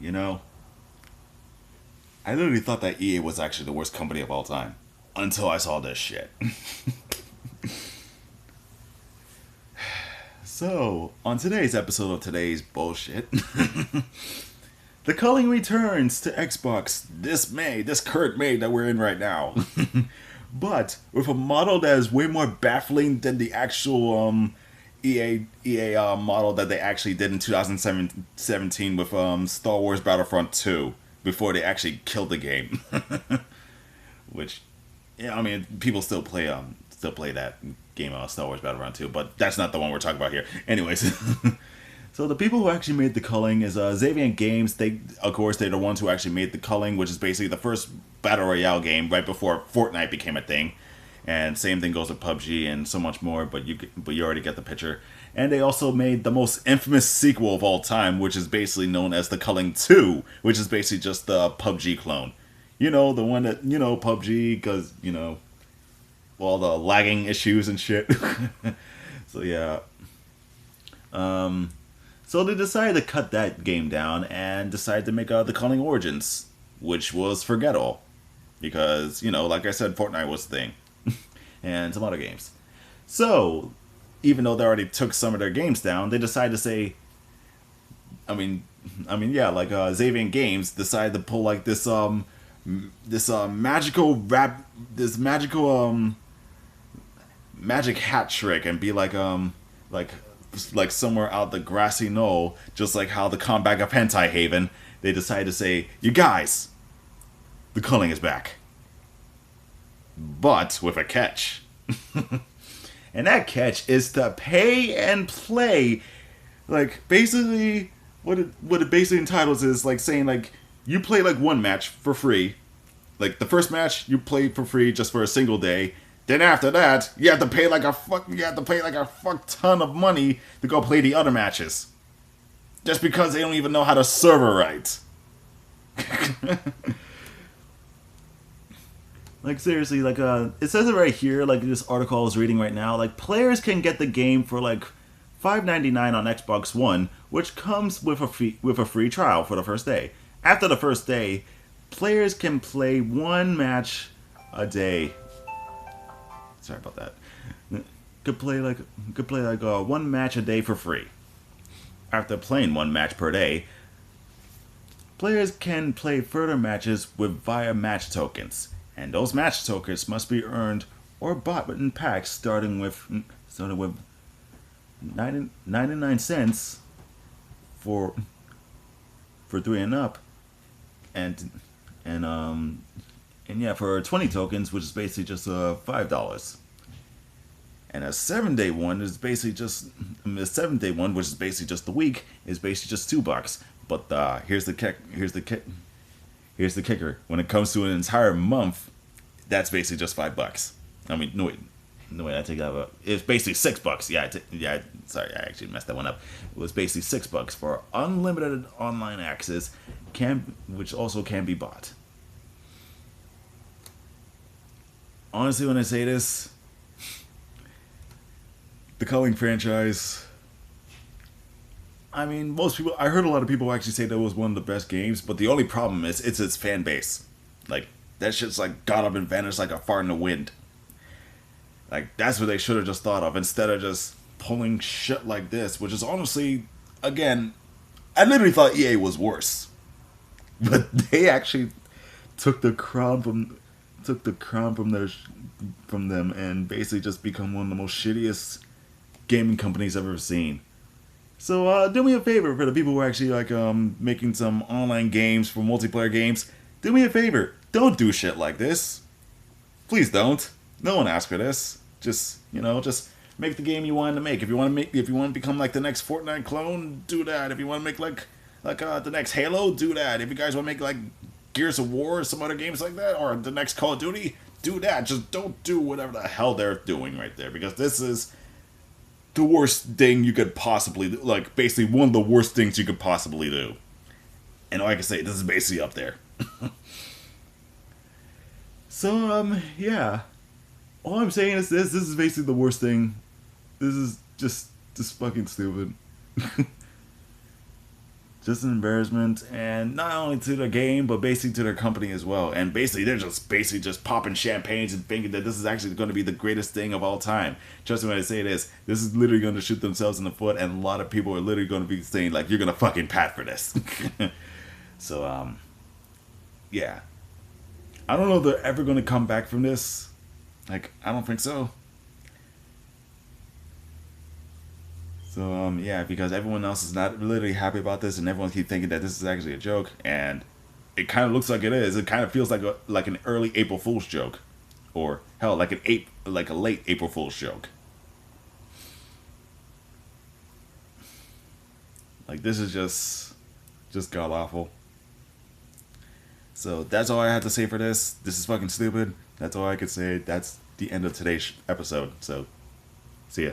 You know, I literally thought that EA was actually the worst company of all time until I saw this shit. So, on today's episode of today's bullshit, the Culling returns to Xbox this May, this current May that we're in right now. But with a model that is way more baffling than the actual EA model that they actually did in 2017 with Star Wars Battlefront 2 before they actually killed the game. Which, yeah, I mean, people still play that game, Star Wars Battlefront 2, but that's not the one we're talking about here. Anyways, so the people who actually made the Culling is Xaviant Games. They, of course, they're the ones who actually made the Culling, which is basically the first battle royale game right before Fortnite became a thing. And same thing goes with PUBG and so much more, but you already get the picture. And they also made the most infamous sequel of all time, which is basically known as the Culling 2, which is basically just the PUBG clone. You know, the one that, PUBG, because, all the lagging issues and shit. So, yeah. So they decided to cut that game down and decided to make the Culling Origins, which was forget all. Because, like I said, Fortnite was the thing. And some other games. So, even though they already took some of their games down, they decided to say, yeah, like Xaviant Games decided to pull like this magical magic hat trick and be like somewhere out the grassy knoll, just like how the comeback of Hentai Haven, they decided to say, you guys, the Culling is back. But with a catch. And that catch is to pay and play. Like, basically, what it basically entitles is like saying, like, you play like one match for free. Like, the first match you play for free just for a single day. Then after that, you have to pay like a fuck ton of money to go play the other matches. Just because they don't even know how to server right. Like, seriously, like, it says it right here, like, this article I was reading right now, like, players can get the game for, like, $5.99 on Xbox One, which comes with a free trial for the first day. After the first day, players can play one match a day. Sorry about that. Could play one match a day for free. After playing one match per day, players can play further matches via match tokens. And those match tokens must be earned or bought in packs starting with 99 cents for 3 and up, and yeah, for 20 tokens, which is basically just $5. And a 7-day one is basically just the 7-day one, which is basically just the week, is basically just $2. But here's the kicker. When it comes to an entire month, that's basically just $5. I mean, no wait, I take that out. It's basically $6. Yeah, sorry, I actually messed that one up. It was basically $6 for unlimited online access, which also can be bought. Honestly, when I say this, the Culling franchise, I mean, I heard a lot of people actually say that was one of the best games, but the only problem is it's its fan base. Like, that shit's like got up and vanished like a fart in the wind. Like, that's what they should have just thought of instead of just pulling shit like this, which is honestly, again, I literally thought EA was worse. But they actually took the crown from them and basically just become one of the most shittiest gaming companies I've ever seen. So do me a favor for the people who are actually like making some online games for multiplayer games. Do me a favor. Don't do shit like this. Please don't. No one asked for this. Just make the game you wanted to make. If you want to become like the next Fortnite clone, do that. If you want to make like the next Halo, do that. If you guys want to make like Gears of War or some other games like that, or the next Call of Duty, do that. Just don't do whatever the hell they're doing right there, because this is the worst thing you could possibly do. Like, basically one of the worst things you could possibly do. And like I say, this is basically up there. So, yeah. All I'm saying is this is basically the worst thing. This is just fucking stupid. Just an embarrassment, and not only to the game, but basically to their company as well. And basically, they're just popping champagnes and thinking that this is actually going to be the greatest thing of all time. Trust me when I say this is literally going to shoot themselves in the foot, and a lot of people are literally going to be saying like, "You're going to fucking pat for this." So, yeah, I don't know if they're ever going to come back from this. Like, I don't think so. So yeah, because everyone else is not literally happy about this, and everyone keep thinking that this is actually a joke, and it kind of looks like it is. It kind of feels like an early April Fool's joke, or hell, like a late April Fool's joke. Like this is just god awful. So that's all I have to say for this. This is fucking stupid. That's all I could say. That's the end of today's episode. So see ya.